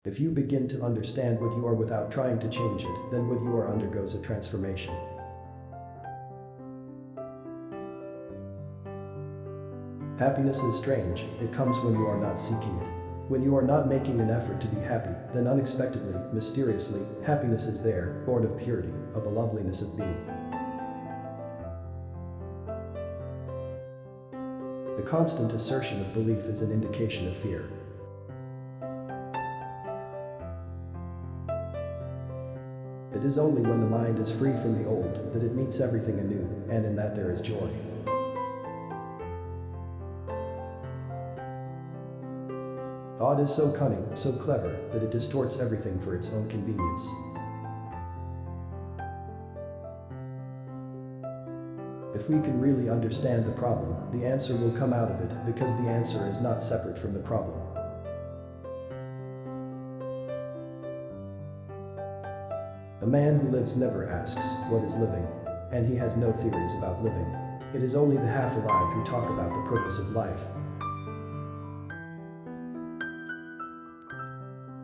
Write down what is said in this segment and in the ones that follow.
If you begin to understand what you are without trying to change it, then what you are undergoes a transformation. Happiness is strange. It comes when you are not seeking it. When you are not making an effort to be happy, then unexpectedly, mysteriously, happiness is there, born of purity, of the loveliness of being. The constant assertion of belief is an indication of fear. It is only when the mind is free from the old that it meets everything anew, and in that there is joy. Thought is so cunning, so clever, that it distorts everything for its own convenience. If we can really understand the problem, the answer will come out of it, because the answer is not separate from the problem. The man who lives never asks, what is living? And he has no theories about living. It is only the half-alive who talk about the purpose of life.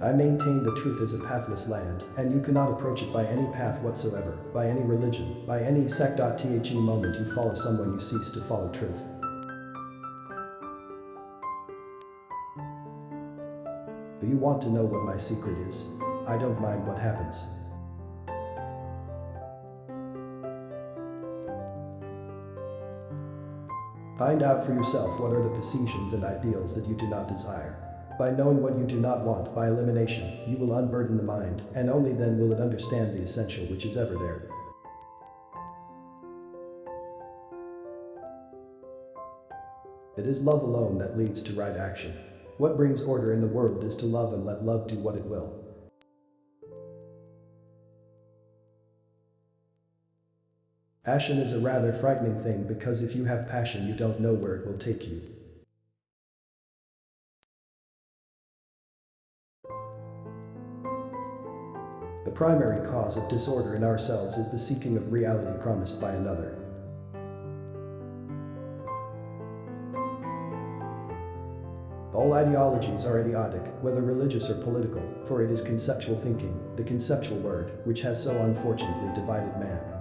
I maintain the truth is a pathless land, and you cannot approach it by any path whatsoever, by any religion, by any sect. The moment you follow someone, you cease to follow truth. Do you want to know what my secret is? I don't mind what happens. Find out for yourself what are the possessions and ideals that you do not desire. By knowing what you do not want, by elimination, you will unburden the mind, and only then will it understand the essential which is ever there. It is love alone that leads to right action. What brings order in the world is to love and let love do what it will. Passion is a rather frightening thing, because if you have passion, you don't know where it will take you. The primary cause of disorder in ourselves is the seeking of reality promised by another. All ideologies are idiotic, whether religious or political, for it is conceptual thinking, the conceptual word, which has so unfortunately divided man.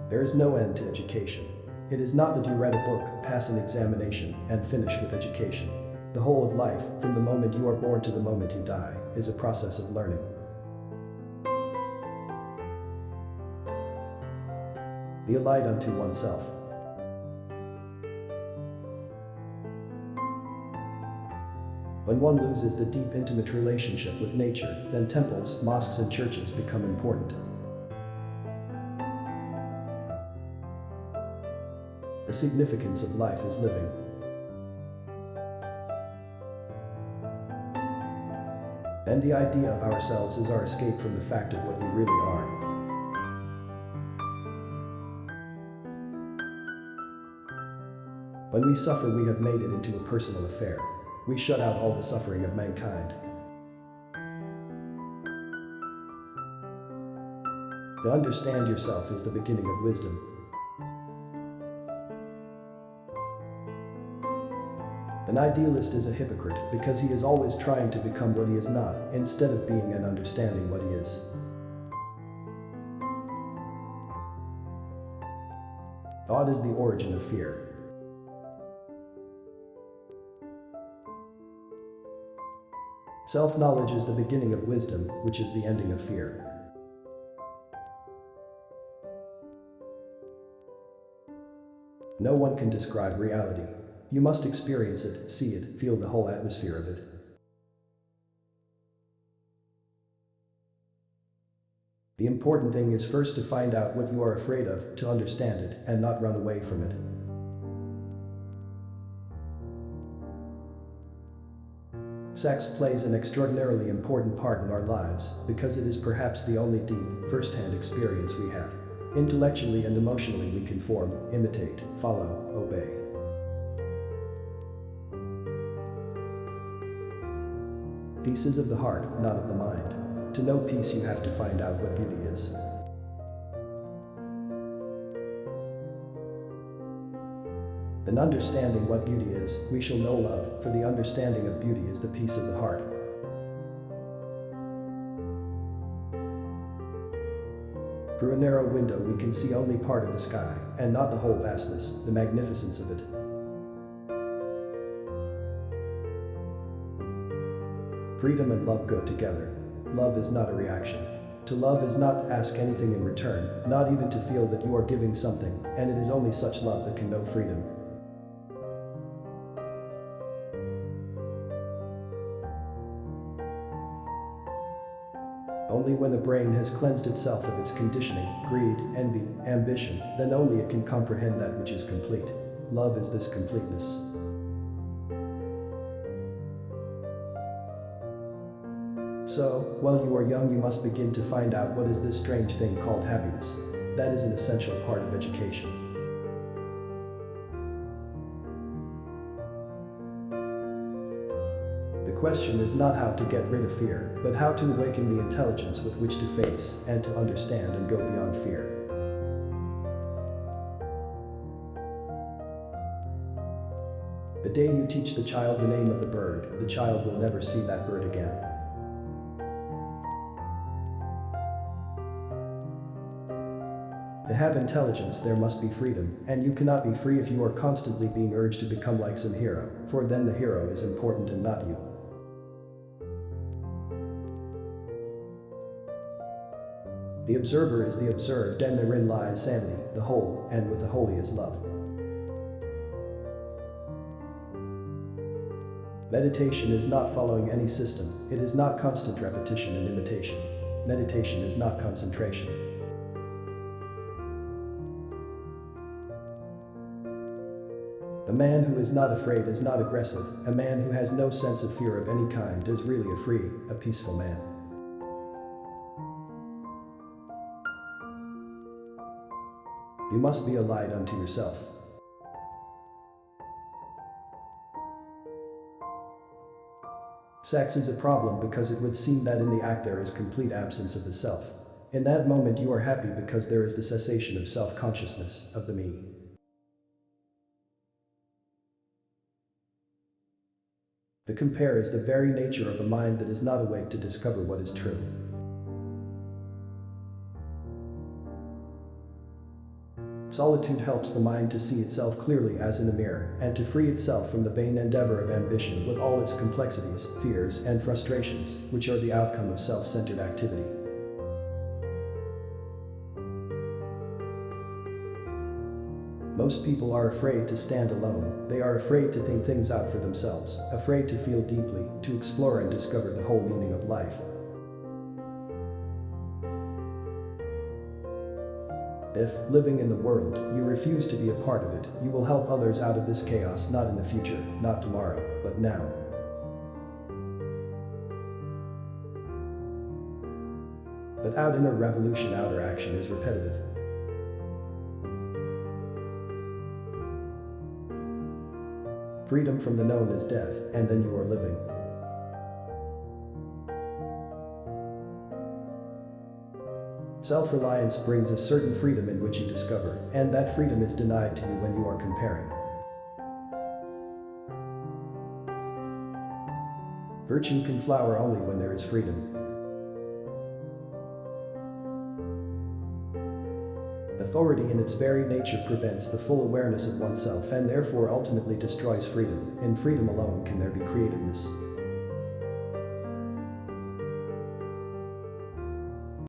There is no end to education. It is not that you read a book, pass an examination, and finish with education. The whole of life, from the moment you are born to the moment you die, is a process of learning. Be a light unto oneself. When one loses the deep intimate relationship with nature, then temples, mosques and churches become important. The significance of life is living. And the idea of ourselves is our escape from the fact of what we really are. When we suffer, we have made it into a personal affair. We shut out all the suffering of mankind. To understand yourself is the beginning of wisdom. An idealist is a hypocrite because he is always trying to become what he is not, instead of being and understanding what he is. Thought is the origin of fear. Self-knowledge is the beginning of wisdom, which is the ending of fear. No one can describe reality. You must experience it, see it, feel the whole atmosphere of it. The important thing is first to find out what you are afraid of, to understand it, and not run away from it. Sex plays an extraordinarily important part in our lives, because it is perhaps the only deep, first-hand experience we have. Intellectually and emotionally we can form, imitate, follow, obey. Peace is of the heart, not of the mind. To know peace, you have to find out what beauty is. The In understanding what beauty is, we shall know love, for the understanding of beauty is the peace of the heart. Through a narrow window we can see only part of the sky, and not the whole vastness, the magnificence of it. Freedom and love go together. Love is not a reaction. To love is not ask anything in return, not even to feel that you are giving something, and it is only such love that can know freedom. Only when the brain has cleansed itself of its conditioning, greed, envy, ambition, then only it can comprehend that which is complete. Love is this completeness. So, while you are young you must begin to find out what is this strange thing called happiness. That is an essential part of education. The question is not how to get rid of fear, but how to awaken the intelligence with which to face and to understand and go beyond fear. The day you teach the child the name of the bird, the child will never see that bird again. To have intelligence there must be freedom, and you cannot be free if you are constantly being urged to become like some hero, for then the hero is important and not you. The observer is the observed, and therein lies sanity, the whole, and with the holy is love. Meditation is not following any system, it is not constant repetition and imitation. Meditation is not concentration. The man who is not afraid is not aggressive. A man who has no sense of fear of any kind is really a free, a peaceful man. You must be a light unto yourself. Sex is a problem because it would seem that in the act there is complete absence of the self. In that moment you are happy because there is the cessation of self-consciousness, of the me. The compare is the very nature of a mind that is not awake to discover what is true. Solitude helps the mind to see itself clearly as in a mirror, and to free itself from the vain endeavor of ambition with all its complexities, fears, and frustrations, which are the outcome of self-centered activity. Most people are afraid to stand alone. They are afraid to think things out for themselves, afraid to feel deeply, to explore and discover the whole meaning of life. If, living in the world, you refuse to be a part of it, you will help others out of this chaos not in the future, not tomorrow, but now. Without inner revolution, outer action is repetitive. Freedom from the known is death, and then you are living. Self-reliance brings a certain freedom in which you discover, and that freedom is denied to you when you are comparing. Virtue can flower only when there is freedom. Authority in its very nature prevents the full awareness of oneself and therefore ultimately destroys freedom. In freedom alone can there be creativeness.